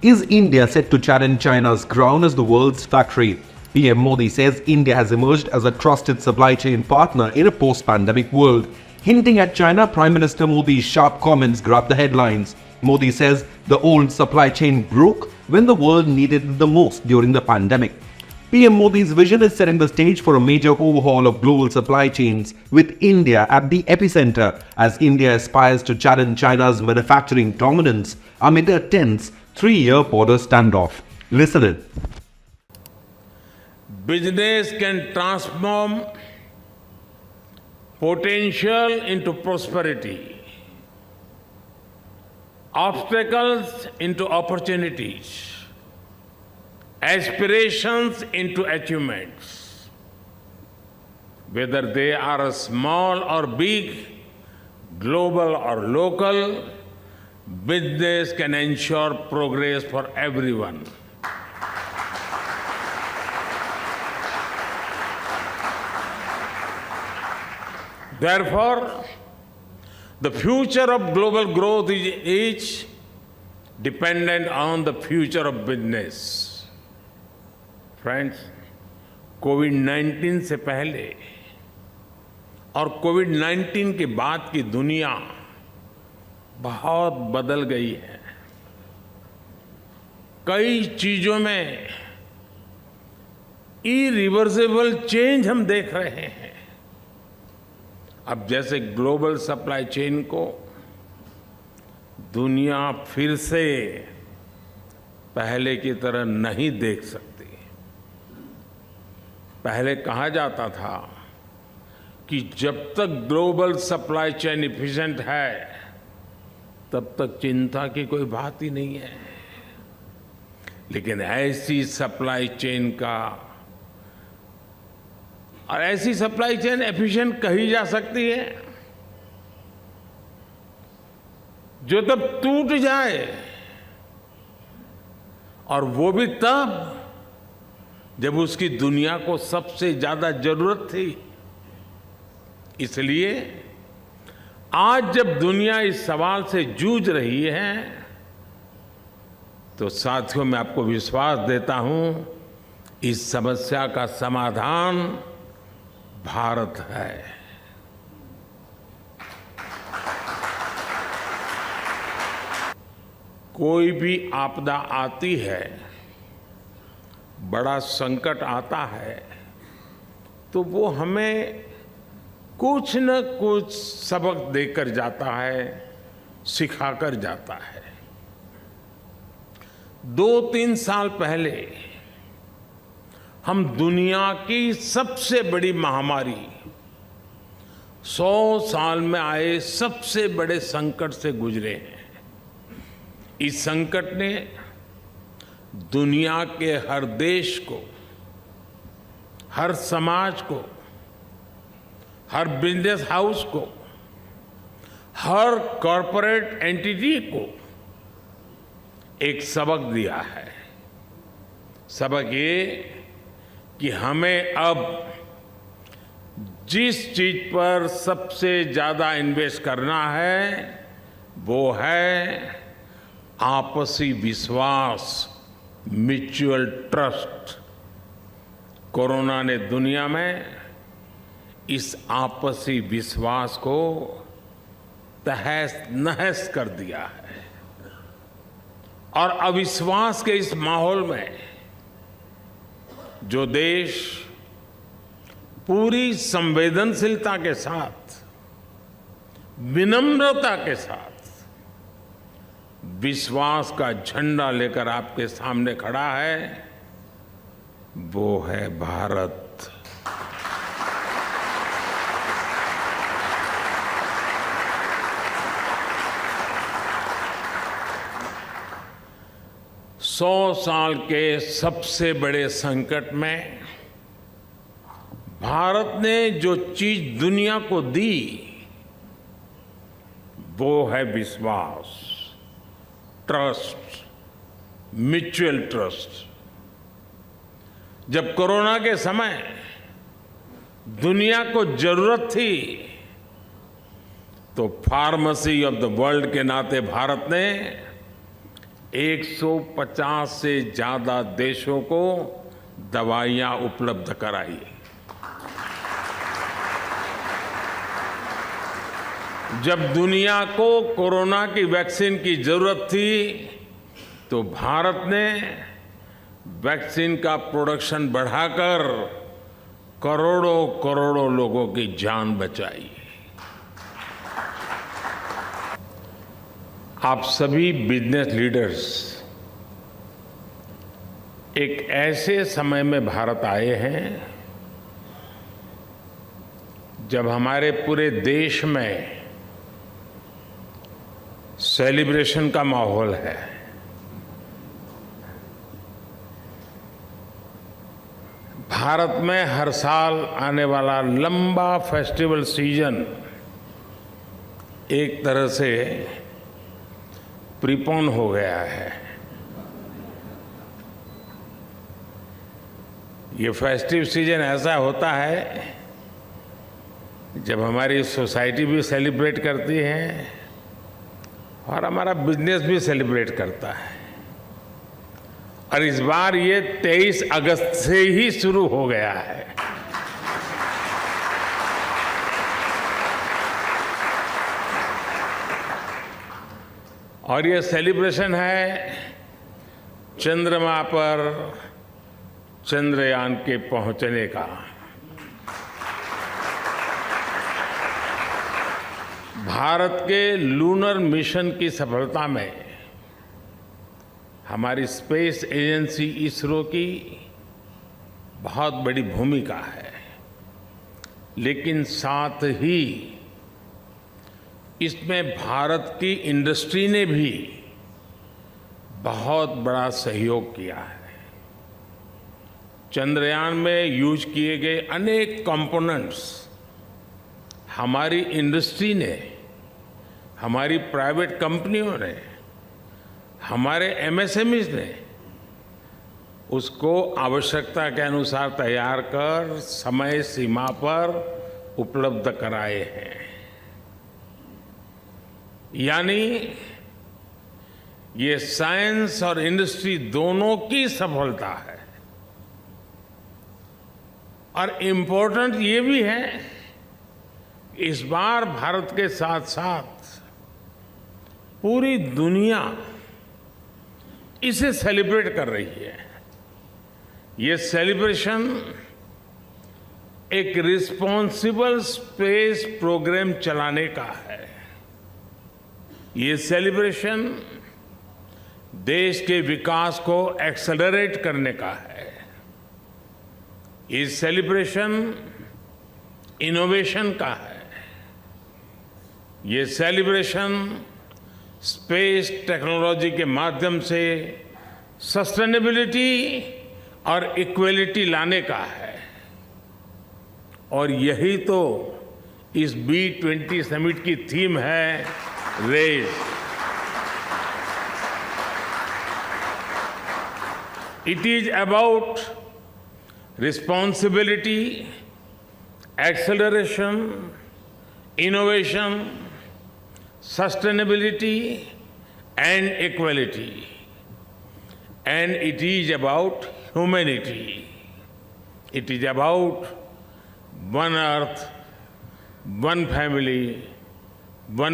Is India set to challenge China's crown as the world's factory? PM Modi says India has emerged as a trusted supply chain partner in a post-pandemic world. Hinting at China, Prime Minister Modi's sharp comments grabbed the headlines. Modi says the old supply chain broke when the world needed it the most during the pandemic. PM Modi's vision is setting the stage for a major overhaul of global supply chains, with India at the epicenter as India aspires to challenge China's manufacturing dominance amid a tense three-year border standoff. Listen in. Business can transform potential into prosperity, obstacles into opportunities, aspirations into achievements. Whether they are small or big, global or local, business can ensure progress for everyone. Therefore, the future of global growth is dependent on the future of business. Friends, कोविड-19 से पहले और कोविड-19 के बाद की दुनिया बहुत बदल गई है। कई चीजों में इरिवर्सिबल चेंज हम देख रहे हैं। अब जैसे ग्लोबल सप्लाई चेन को दुनिया फिर से पहले की तरह नहीं देख सकती। पहले कहा जाता था कि जब तक ग्लोबल सप्लाई चेन इफिशिएंट है तब तक चिंता की कोई बात ही नहीं है। लेकिन ऐसी सप्लाई चेन का और ऐसी सप्लाई चेन एफिशिएंट कही जा सकती है जो तब टूट जाए, और वो भी तब जब उसकी दुनिया को सबसे ज्यादा जरूरत थी। इसलिए आज जब दुनिया इस सवाल से जूझ रही है तो साथियों, मैं आपको विश्वास देता हूं, इस समस्या का समाधान भारत है। कोई भी आपदा आती है, बड़ा संकट आता है, तो वो हमें कुछ न कुछ सबक देकर जाता है, सिखाकर जाता है। 2-3 साल पहले हम दुनिया की सबसे बड़ी महामारी, 100 साल में आए सबसे बड़े संकट से गुजरे हैं। इस संकट ने दुनिया के हर देश को, हर समाज को, हर बिजनेस हाउस को, हर कॉरपोरेट एंटिटी को एक सबक दिया है। सबक ये कि हमें अब जिस चीज पर सबसे ज्यादा इन्वेस्ट करना है वो है आपसी विश्वास, म्यूचुअल ट्रस्ट। कोरोना ने दुनिया में इस आपसी विश्वास को तहस नहस कर दिया है, और अविश्वास के इस माहौल में जो देश पूरी संवेदनशीलता के साथ, विनम्रता के साथ विश्वास का झंडा लेकर आपके सामने खड़ा है, वो है भारत। सौ साल के सबसे बड़े संकट में भारत ने जो चीज दुनिया को दी वो है विश्वास, ट्रस्ट, म्यूचुअल ट्रस्ट। जब कोरोना के समय दुनिया को जरूरत थी तो फार्मेसी ऑफ द वर्ल्ड के नाते भारत ने 150 से ज्यादा देशों को दवाइयां उपलब्ध कराई। जब दुनिया को कोरोना की वैक्सीन की जरूरत थी तो भारत ने वैक्सीन का प्रोडक्शन बढ़ाकर करोड़ों करोड़ों लोगों की जान बचाई। आप सभी बिजनेस लीडर्स एक ऐसे समय में भारत आए हैं जब हमारे पूरे देश में सेलिब्रेशन का माहौल है। भारत में हर साल आने वाला लंबा फेस्टिवल सीजन एक तरह से प्रीपोन हो गया है। ये फेस्टिव सीजन ऐसा होता है जब हमारी सोसाइटी भी सेलिब्रेट करती है और हमारा बिजनेस भी सेलिब्रेट करता है। और इस बार ये 23 अगस्त से ही शुरू हो गया है। और ये सेलिब्रेशन है चंद्रमा पर चंद्रयान के पहुंचने का। भारत के लूनर मिशन की सफलता में हमारी स्पेस एजेंसी इसरो की बहुत बड़ी भूमिका है, लेकिन साथ ही इसमें भारत की इंडस्ट्री ने भी बहुत बड़ा सहयोग किया है। चंद्रयान में यूज किए गए अनेक कंपोनेंट्स हमारी इंडस्ट्री ने, हमारी प्राइवेट कंपनियों ने, हमारे एमएसएमईज ने उसको आवश्यकता के अनुसार तैयार कर समय सीमा पर उपलब्ध कराए हैं। यानी ये साइंस और इंडस्ट्री दोनों की सफलता है। और इम्पोर्टेंट ये भी है, इस बार भारत के साथ साथ पूरी दुनिया इसे सेलिब्रेट कर रही है। ये सेलिब्रेशन एक रिस्पॉन्सिबल स्पेस प्रोग्राम चलाने का है। ये सेलिब्रेशन देश के विकास को एक्सेलरेट करने का है। ये सेलिब्रेशन इनोवेशन का है। ये सेलिब्रेशन स्पेस टेक्नोलॉजी के माध्यम से सस्टेनेबिलिटी और इक्वलिटी लाने का है। और यही तो इस B20 समिट की थीम है, race. It is about responsibility, acceleration, innovation, sustainability and equality, and it is about humanity. It is about one earth, one family, one